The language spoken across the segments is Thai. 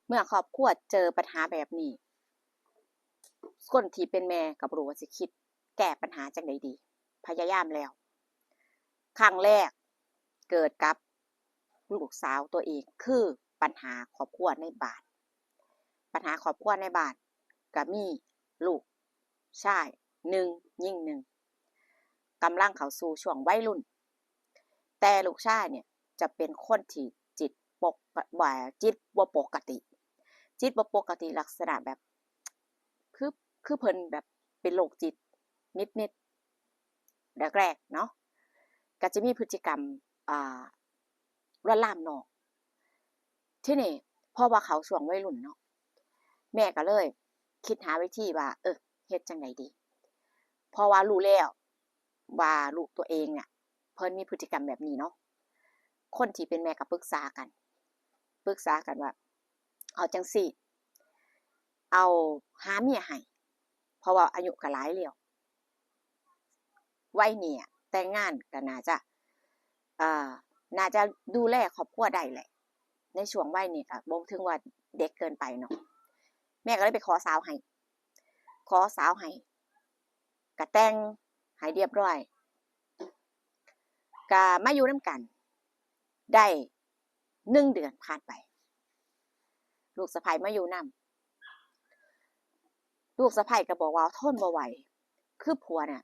เมื่อครอบครัวเจอปัญหาแบบนี้คนที่เป็นแม่ก็บ่รู้ว่าสิคิดแก้ปัญหาจั่งใดดีพยายามแล้วครั้งแรกเกิดกับลูกสาวตัวเองคือปัญหาครอบครัวในบ้านปัญหาครอบครัวในบ้านก็มีลูกชาย1หญิง1กำลังเข้าสู่ช่วงวัยรุ่นแต่ลูกชายเนี่ยจะเป็นคนที่จิตปกบ่จิตบ่ปกติจิตบ่ปกติลักษณะแบบคือคือเพิ่นแบบเป็นโรคจิตนิดๆแรกๆเนาะก็จะมีพฤติกรรมอ่าลวนลามน้องทีนี้พอว่าเข้าช่วงวัยรุ่นเนาะแม่ก็เลยคิดหาวิธีว่าเฮ็ดจั่งใดดีเพราะว่ารู้แล้วว่าลูกตัวเองเนี่ยเพิ่นมีพฤติกรรมแบบนี้เนาะคนที่เป็นแม่ก็ปรึกษากันว่าเอาจังซี่เอาหาเมียให้เพราะว่าอายุก็หลายแล้ววัยนี้แต่งงานก็อ่าน่าจะดูแลครอบครัวได้แหละในช่วงวัยนี้ก็บ่ถึงว่าเด็กเกินไปเนาะแม่ก็เลยไปขอสาวให้ก็แต่งให้เรียบร้อยก็มาอยู่นำกันได้1เดือนผ่านไปลูกสะใภ้มาอยู่นำลูกสะใภ้ก็บอกว่าทนบ่ไหวคือผัวน่ะ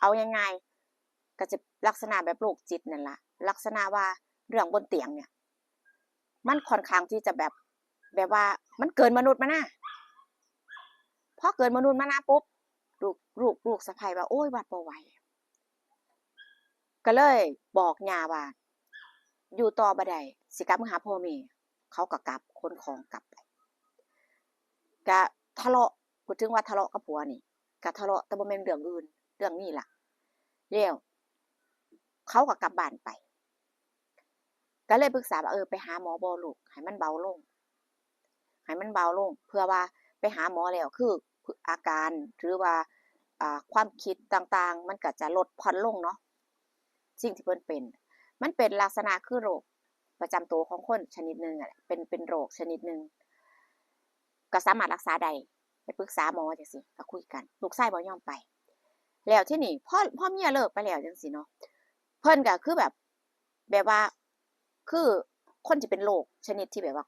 เอาง่ายๆก็จะลักษณะแบบโรคจิตนั่นล่ะลักษณะว่าเรื่องบนเตียงเนี่ยมันค่อนข้างที่จะแบบว่ามันเกินมนุษย์มานะพอเกินมนุษย์มานะปุ๊บลูกสะใภ้ว่าโอ๊ยว่าบ่ไหวก็เลยบอกย่าว่าอยู่ต่อบ่ได้สิกลับมาหาพ่อแม่เขาก็กลับขนของกลับไปก็ทะเลาะพูดถึงว่าทะเลาะกับผัวนี่ก็ทะเลาะแต่บ่แม่นเรื่องอื่นเรื่องนี้ล่ะแล้วเขาก็กลับบ้านไปก็เลยปรึกษาว่าไปหาหมอบ่ลูกให้มันเบาลงเพื่อว่าไปหาหมอแล้วคืออาการหรือว่าความคิดต่างๆมันก็จะลดผ่อนลงเนาะสิ่งที่เพิ่นเป็นมันเป็นลักษณะคือโรคประจำตัวของคนชนิดหนึ่งอะเป็นโรคชนิดหนึ่งก็สามารถรักษาได้ไปปรึกษาหมอจังซี่ก็คุยกันลูกชายบ่ยอมไปแล้วทีนี้พอเมียเลิกไปแล้วจังซี่เนาะเพิ่นก็คือแบบว่าคือคนที่เป็นโรคชนิดที่แบบว่า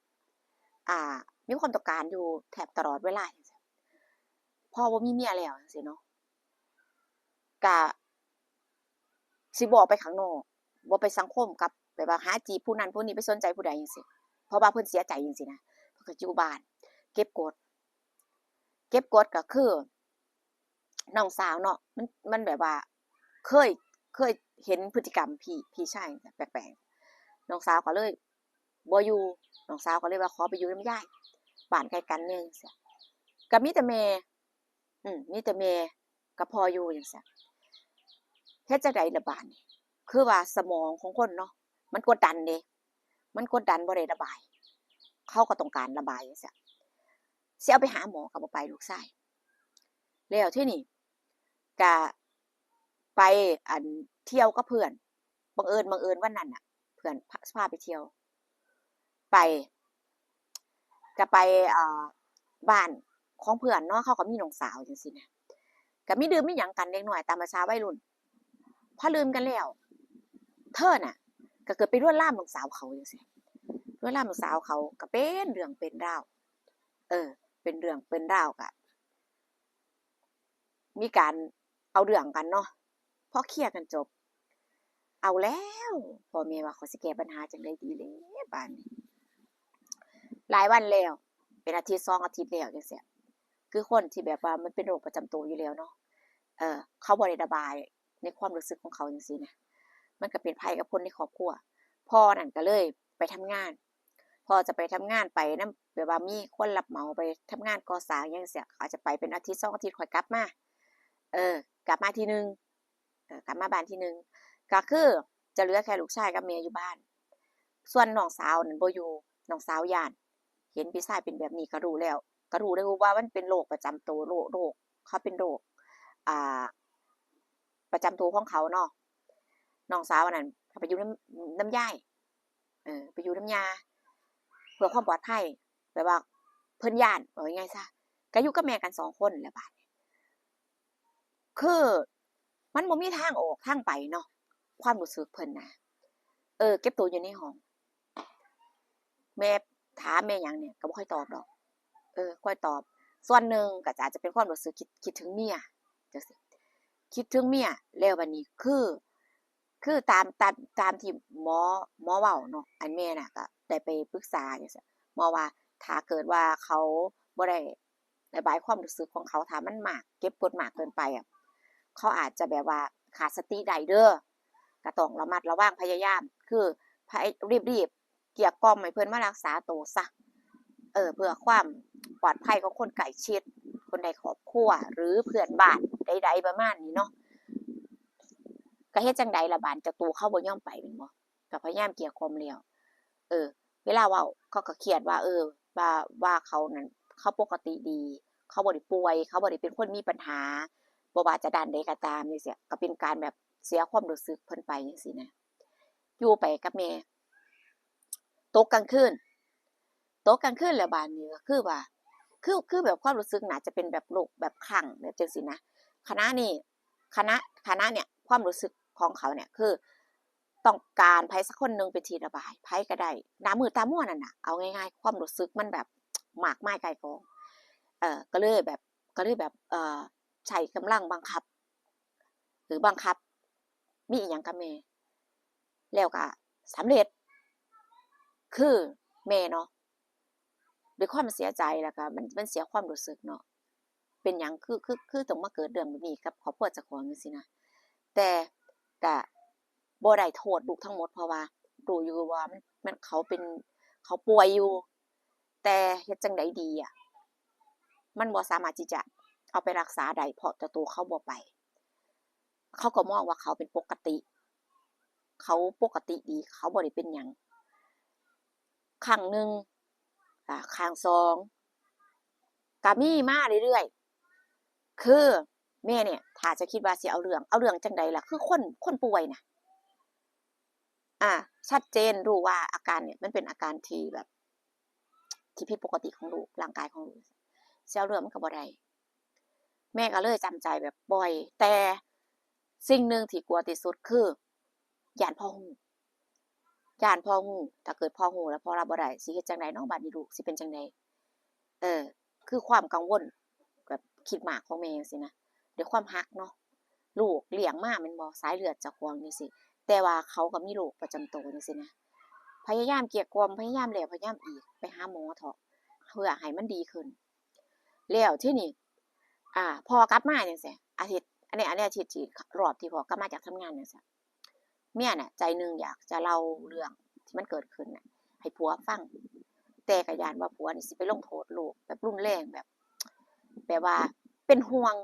อ่ามีความต้องการอยู่แทบตลอดเวลาจังซี่พอบ่มีเมียแล้วจังซี่เนาะก็สิบ่ออกไปข้างนอกบ่ไปสังคมกับแบบว่าหาจีบผู้นั้นผู้นี้ไปสนใจผู้ใดจังซี่เพราะว่าเพิ่นเสียใจจังซี่นะเพิ่นก็อยู่บ้านเก็บกดก็คือน้องสาวเนาะมันแบบว่าเคยเห็นพฤติกรรมพี่ชายแปลกๆน้องสาวก็เลยบ่อยู่น้องสาวก็เลยว่าขอไปอยู่นำยายบ้านใกล้กันแหน่จังซี้ก็มีแต่แม่มีแต่แม่กับพ่ออยู่จังซี้เฮ็ดจั่งใดล่ะบาดนี้คือว่าสมองของคนเนาะมันกดดันเดะมันกดดันบ่ได้ระบายเขาก็ต้องการระบายจังซี้สิเอาไปหาหมอก็บ่ไปลูกชายแล้วทีนี้ก็ไปเที่ยวกับเพื่อนบังเอิญวันนั้นน่ะเพื่อนพาไปเที่ยวไปก็ไปบ้านของเพื่อนเนาะเขาก็มีน้องสาวจังซี่นะก็มีดื่มมีหยังกันเด็กน้อยตามประสาวัยรุ่นพอลืมกันแล้วเธอน่ะก็เกิดไปลวนลามน้องสาวเขาจังซี่ลวนลามน้องสาวเขาก็เป็นเรื่องเป็นราวเออเป็นเรื่องเป็นราวก็มีการเอาเรื่องกันเนาะพอเคลียร์กันจบเอาแล้วพ่อแม่ว่าเขาสิแก้ปัญหาจั่งใดดีแหล้วบัดนี้หลายวันแล้วเป็นอาทิตย์2อาทิตย์แล้วจังซี้คือคนที่แบบว่ามันเป็นโรคประจำตัวอยู่แล้วเนาะเขาบ่ได้ระบายในความรู้สึกของเขาจังซี่นะมันก็เป็นภัยกับคนในครอบครัวพ่อนั่นก็เลยไปทำงานพ่อจะไปทำงานไปนำแบบว่ามีคนรับเหมาไปทำงานก่อสร้างจังซี้เขาจะไปเป็นอาทิตย์2อาทิตย์ค่อยกลับมาเออกลับมาทีหนึ่งกลับมาบ้านทีหนึ่งก็คือจะเหลือแค่ลูกชายกับแม่อยู่บ้านส่วนน้องสาวนั่นบ่อยู่น้องสาวย้านเห็นพี่ชายเป็นแบบนี้ก็รู้แล้วก็รู้เลยว่ามันเป็นโรคประจำตัวโรคเขาเป็นโรคอ่าประจำตัวของเขาเนาะน้องสาวอันนั้นไปอยู่น้ำยายไปอยู่น้ำยาเพื่อความปลอดภัย แบบว่าเพิ่นย่านว่ายังไงซะก็อยู่กับแม่กัน2คนแหละบาดนี้คือมันบ่มีทางออกทางไปเนาะความรู้สึกเพิ่นน่ะเก็บตัวอยู่ในห้องแม่ถามแม่หยังเนี่ยก็บ่ค่อยตอบดอกค่อยตอบส่วนหนึ่งก็อาจจะเป็นความรู้สึกคิดถึงเมียจังซี่คิดถึงเมียแล้วบัดนี้คือตามที่หมอเว้าเนาะอันแม่น่ะก็ได้ไปปรึกษาจังซี้หมอว่าถ้าเกิดว่าเขาบ่ได้ระบายความรู้สึกของเขาถ้ามันมากเก็บกดมากเกินไปอะเขาอาจจะแบบว่าขาดสติได้เด้อก็ต้องระมัดระวังพยายามคือพยรีบๆเกลี้ยกล่อมให้เพิ่นมารักษาตัวซะเพื่อความปลอดภัยของคนใกล้ชิดคนในครอบครัวหรือเพื่อนบ้านใดๆประมาณนี้เนาะก็เฮ็ดจั่งใดล่ะบัดเจ้าตัวเขาบ่ยอมไปแม่นบ่ก็พยายามเกลี้ยกล่อมแล้วเออเวลาเว้าเขาก็เครียดว่าว่าเขานั่นเขาปกติดีเขาบ่ได้ป่วยเขาบ่ได้เป็นคนมีปัญหาบ่ว่าจะด้านใดก็ตามจังซี้ก็เป็นการแบบเสียความรู้สึกเพิ่นไปจังซี้นะอยู่ไปกับแม่ตกกลางคืนแล้วบัดนี้ก็คือว่าคือแบบความรู้สึกน่าจะเป็นแบบโรคแบบคลั่งแบบจังซี้นะคณะนี้คณะเนี่ยความรู้สึกของเขาเนี่ยคือต้องการไผสักคนหนึ่งเป็นที่ระบายไผก็ได้หน้ามืดตามัวนั่นน่ะเอาง่ายๆความรู้สึกมันแบบมากมายก่ายกองก็เลยแบบใช้กำลังบังคับหรือบังคับมีอิหยังกับแม่แล้วก็สำเร็จคือแม่เนาะด้วยความเสียใจแล้วก็มันเสียความรู้สึกเนาะเป็นหยังคือต้องมาเกิดเรื่องแบบนี้กับครอบครัวเจ้าของจังซี้นะแต่ก็บ่ได้โทษลูกทั้งหมดเพราะว่ารู้อยู่ว่ามันเขาป่วยอยู่แต่เฮ็ดจั่งใดดีอะมันบ่สามารถที่จะเอาไปรักษาได้เพราะเจ้าตัวเขาบ่ไปเขาก็มองว่าเขาเป็นปกติเขาปกติดีเขาบ่ได้เป็นหยังครั้งหนึ่งครั้งสองก็มีมาเรื่อยๆคือแม่เนี่ยถ้าจะคิดว่าสิเอาเรื่องจั่งใดล่ะคือคนป่วยน่ะชัดเจนรู้ว่าอาการเนี่ยมันเป็นอาการที่แบบที่ผิดปกติของลูกร่างกายของลูกสิเอาเรื่องมันก็บ่ได้แม่ก็เลยจำใจแบบปล่อยแต่สิ่งหนึ่งที่กลัวที่สุดคือย้านพ่อรู้ย้านพ่อรู้ถ้าเกิดพ่อรู้แล้วพ่อรับบ่ได้สิเฮ็ดจั่งใดเนาะบัดนี้ลูกสิเป็นจั่งใดเออคือความกังวลแบบคิดมากของแม่จังซี้นะด้วยความรักเนาะลูกเลี้ยงมาแม่นบ่สายเลือดเจ้าของจังซี้แต่ว่าเขาก็มีโรคประจำตัวจังซี้นะ พยายามเกลี้ยกล่อมพยายามแล้วพยายามอีกไปหาหมอเถาะเพื่อให้มันดีขึ้นแล้วทีนี้พอกลับมาจังซี้อาทิตย์อันนี้อาทิตย์ที่รอบที่พ่อกลับมาจากทำงานจังซี้เมียน่ะใจหนึ่งอยากจะเล่าเรื่องที่มันเกิดขึ้นน่ะให้ผัวฟังแต่ก็ย้านว่าผัวนี่สิไปลงโทษลูกแบบรุนแรงแบบว่าเป็นห่วง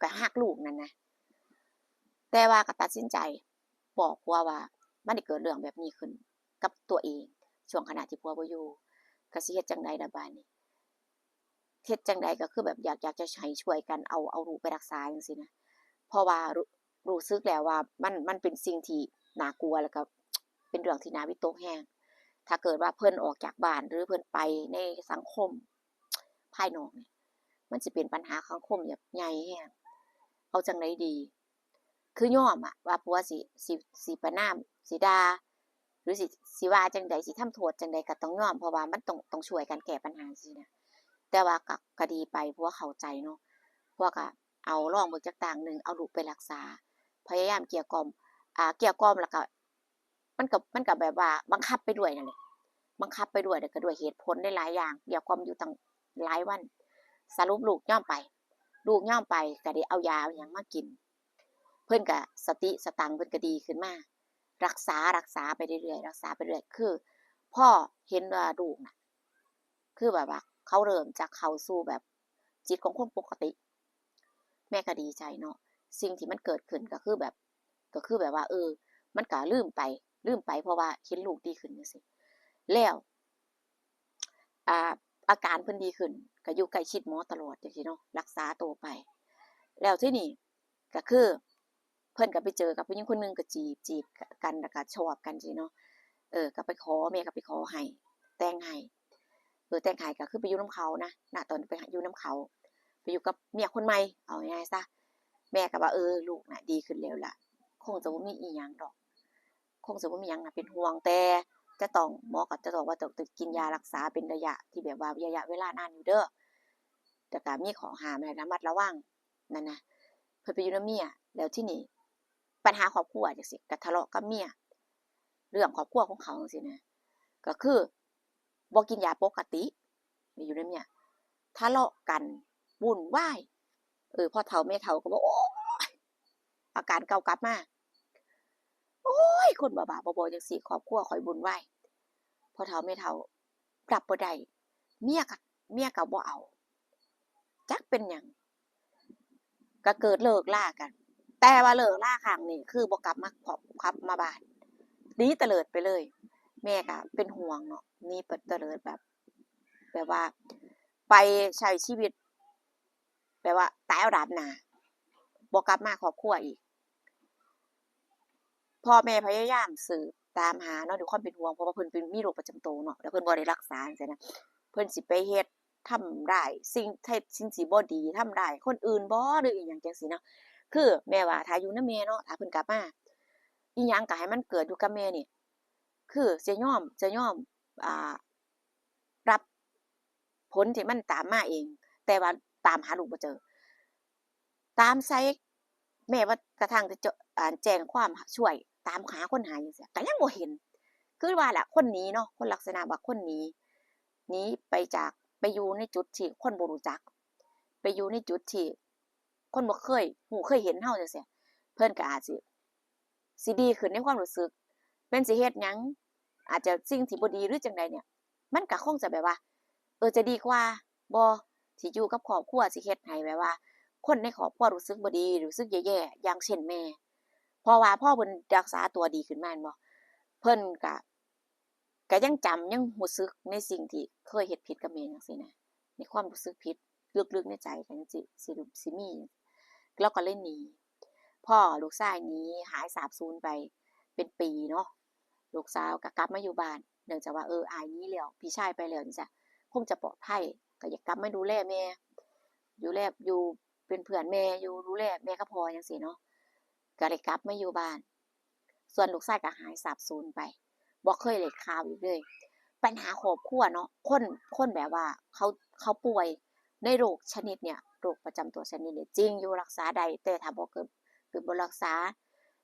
ก็รักลูกนั่นนะแต่ว่าก็ตัดสินใจบอกผัวว่ามันได้เกิดเรื่องแบบนี้ขึ้นกับตัวเองช่วงขณะที่ผัวบ่อยู่ก็สิเฮ็ดจั่งใดล่ะบัดนี้เฮ็ดจั่งใดก็คือแบบอยากจะให้ช่วยกันเอาลูกไปรักษาจังซี้นะเพราะว่ารู้สึกแล้วว่ามันเป็นสิ่งที่น่ากลัวแล้วก็เป็นเรื่องที่น่าวิตกแรงถ้าเกิดว่าเพิ่นออกจากบ้านหรือเพิ่นไปในสังคมภายนอกเนี่ยมันสิเป็นปัญหาสังคมแบบใหญ่แรงเอาจั่งใดดีคือยอมอะว่าผัวสิประณามสิด่าหรือสิว่าจั่งใดสิทำโทษจั่งใดก็ต้องยอมเพราะว่ามันต้องช่วยกันแก้ปัญหาจังซี้นะแต่ว่าก็ดีไปผัวเข้าใจเนาะผัวก็เอาลองเบิ่งจักต่างหนึ่งเอาลูกไปรักษาพยายามเกลี้ยกล่อมเกลี้ยกล่อมแล้วก็มันก็แบบว่าบังคับไปด้วยนั่นแหละบังคับไปด้วยแล้วก็ด้วยเหตุผลหลายๆอย่างเกลี้ยกล่อมอยู่ตั้งหลายวันสรุปลูกยอมไปก็ได้เอายาเอาหยังมากินเพิ่นก็สติสตังค์เพิ่นก็ดีขึ้นมารักษาไปเรื่อยๆรักษาไปเรื่อยคือพ่อเห็นว่าลูกน่ะคือแบบว่าเขาเริ่มจะเข้าสู่แบบจิตของคนปกติแม่ก็ดีใจเนาะสิ่งที่มันเกิดขึ้นก็คือแบบว่ามันก็ลืมไปเพราะว่าเห็นลูกดีขึ้นจังซี่แล้วอ่าอาการเพิ่นดีขึ้นก็อยู่ใกล้ชิดหมอตลอดจังซี่เนาะรักษาตัวไปแล้วทีนี้ก็คือเพิ่นก็ไปเจอกับผู้หญิงคนหนึ่งก็จีบกันแล้วก็ชอบกันจังซี่เนาะก็ไปขอแม่ก็ไปขอให้แต่งให้ แต่งให้ก็คือไปอยู่นำเขานะณตอนไปอยู่นำเขาไปอยู่กับเมียคนใหม่เอาง่ายๆซะแม่ก็ว่าลูกน่ะดีขึ้นแล้วล่ะคงจะบ่มีอิหยังดอกคงจะบ่มีหยังน่าเป็นห่วงแต่จะต้องหมอก็จะบอกว่าต้องกินยารักษาเป็นระยะที่แบบว่าระยะเวลานานอยู่เด้อแต่ก็มีข้อห้ามให้ระมัดระวังนั่นนะเพิ่นไปอยู่นำเมียแล้วทีนี้ปัญหาครอบครัวจังซี่ก็ทะเลาะกับเมียเรื่องครอบครัวของเขาจังซี่นะก็คือบ่กินยาปกติไปอยู่นำเมียทะเลาะกันวุ่นวายพ่อเฒ่าแม่เฒ่าก็บอกโอ๊ยอาการเก่ากลับมาโอ๊ยคนบ้าๆบอๆจังซี่ครอบครัวข้อยวุ่นวายพ่อเฒ่าแม่เฒ่ารับบ่ได้เมียก็บ่เอาจักเป็นหยังก็เกิดเลิกลากันแต่ว่าเลิกลาครั้งนี้คือบ่กลับมามาบ้านหนีเตลิดไปเลยแม่ก็เป็นห่วงเนาะหนีไปเตลิดแบบว่าไปใช้ชีวิตแบบว่าตายเอาดาบหน้าบ่กลับมาครอบครัวอีกพ่อแม่พยายามสืบตามหาเนาะด้วยความเป็นห่วงเพราะว่าเพิ่นเป็นมีโรคประจำตัวเนาะแล้วเพิ่นบ่ได้รักษาจังซี่นะเพิ่นสิไปเฮ็ดทำร้ายสิ่งที่บ่ดีทำร้ายคนอื่นบ่หรืออิหยังจังซี่เนาะคือแม่ว่าถ้าอยู่นำแม่เนาะถ้าเพิ่นกลับมาอิหยังก็ให้มันเกิดอยู่กับแม่นี่คือจะยอมอ่ารับผลที่มันตามมาเองแต่ว่าตามหาลูกบ่เจอตามไสแม่ว่ากระทั่งจะแจ้งความช่วยตามหาคนหายจังซี้ก็ยังบ่เห็นคือว่าล่ะคนหนีเนาะคนลักษณะว่าคนหนีไปอยู่ในจุดที่คนบ่รู้จักไปอยู่ในจุดที่คนบ่เคยรู้เคยเห็นเราจังซี้เพิ่นก็อาจสิดีขึ้นในความรู้สึกเพิ่นสิเฮ็ดหยังอาจจะสิ่งที่บ่ดีหรือจั่งใดเนี่ยมันก็คงจะแบบว่าจะดีกว่าบ่ที่อยู่กับครอบครัวสิเฮ็ดให้แบบว่าคนในครอบครัวรู้สึกบ่ดีรู้สึกแย่ๆอย่างเช่นแม่เพราะว่าพอเพิ่นรักษาตัวดีขึ้นมาแม่นบ่เพิ่นก็ยังจำยังรู้สึกในสิ่งที่เคยเฮ็ดผิดกับแม่จังซี่นะในความรู้สึกผิดลึกๆในใจก็ยังสิมีแล้วก็เลยหนีพ่อลูกชายหนีหายสาบสูญไปเป็นปีเนาะลูกสาวก็กลับมาอยู่บ้านเนื่องจากว่าอ้ายหนีแล้วพี่ชายไปแล้วจังซี้คงจะปลอดภัยก็อยากกลับมาดูแลแม่อยู่เป็นเพื่อนแม่อยู่ดูแลแม่กับพ่อจังซี่เนาะก็เลยกลับมาอยู่บ้านส่วนลูกชายก็หายสาบสูญไปบ่เคยได้ข่าวอีกเลยปัญหาครอบครัวเนาะคนแบบว่าเขาป่วยในโรคชนิดเนี่ยโรคประจำตัวชนิดนี้จริงอยู่รักษาได้แต่ถ้าบ่เกิดบ่รักษา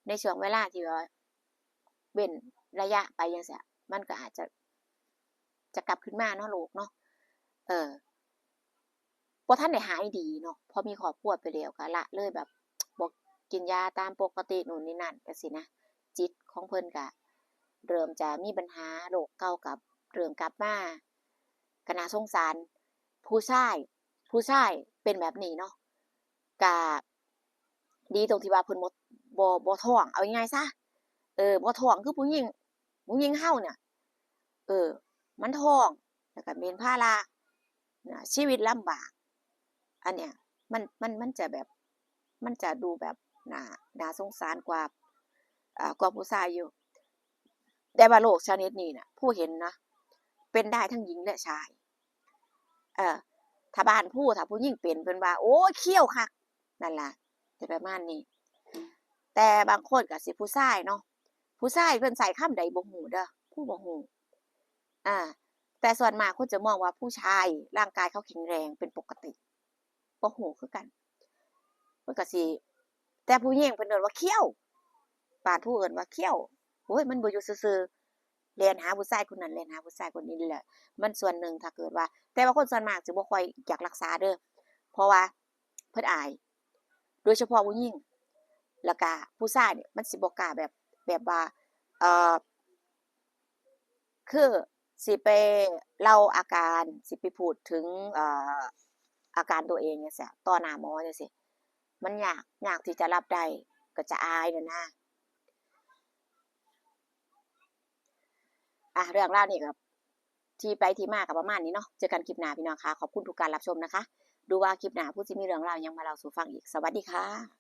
ในช่วงเวลาที่ว่าเว้นระยะไปจังซี้มันก็อาจจะกลับขึ้นมาเนาะโรคเนาะเออบ่ทันได้หายดีเนาะพอมีครอบครัวไปแล้วก็ละเลยแบบบ่กินยาตามปกตินู่นนี่นั่นจังซี้นะจิตของเพิ่นก็เริ่มจะมีปัญหาโรคเก่ากับเริ่มกลับมาก็น่าสงสารผู้ชายเป็นแบบนี้เนาะก็ดีตรงที่ว่าเพิ่นบ่ท้องเอาง่ายๆซะบ่ท้องคือผู้หญิงเราเนี่ยเออมันท้องแล้วก็เป็นภาระชีวิตลำบากอันเนี้ยมันจะแบบมันจะดูแบบน่าสงสารกว่าผู้ชายอยู่แต่ว่าโรคชนิดนี้น่ะผู้เห็นนะเป็นได้ทั้งหญิงและชายเออถ้าผู้หญิงเป็นเพิ่นว่าโอ้ยเคี้ยวคักนั่นล่ะจะประมาณนี้แต่บางคนก็สิผู้ชายเนาะผู้ชายเพิ่นใช้คำใดบ่ฮู้เด้อผู้บ่ฮู้อาแต่ส่วนมากคนจะมองว่าผู้ชายร่างกายเขาแข็งแรงเป็นปกติบ่ฮู้คือกันเพิ่นก็สิแต่ผู้หญิงเพิ่นเอิ้นว่าเคี้ยวบ้านผู้เอิ้นว่าเคี้ยวโอ๊ยมันบ่อยู่ซื่อๆแล่นหาผู้ชายคนนั้นแล่นหาผู้ชายคนนี้นี่แหละมันส่วนหนึ่งถ้าเกิดว่าแต่ว่าคนส่วนมากสิบ่ค่อยอยากรักษาเด้อเพราะว่าเพิ่นอายโดยเฉพาะผู้หญิงแล้วก็ผู้ชายเนี่ยมันสิบ่กล้าแบบว่าเอ่อคือสิไปเล่าอาการสิไปพูดถึงอาการตัวเองจังซี้ต่อหน้าหมอจังซี้มันยากที่จะรับได้ก็จะอายนั่นนะเรื่องราวนี้ก็ที่ไปที่มาก็ประมาณนี้เนาะเจอกันคลิปหน้าพี่น้องค่ะขอบคุณทุกการรับชมนะคะดูว่าคลิปหน้าผู้สิมีเรื่องราวหยังมาเล่าสู่ฟังอีกสวัสดีค่ะ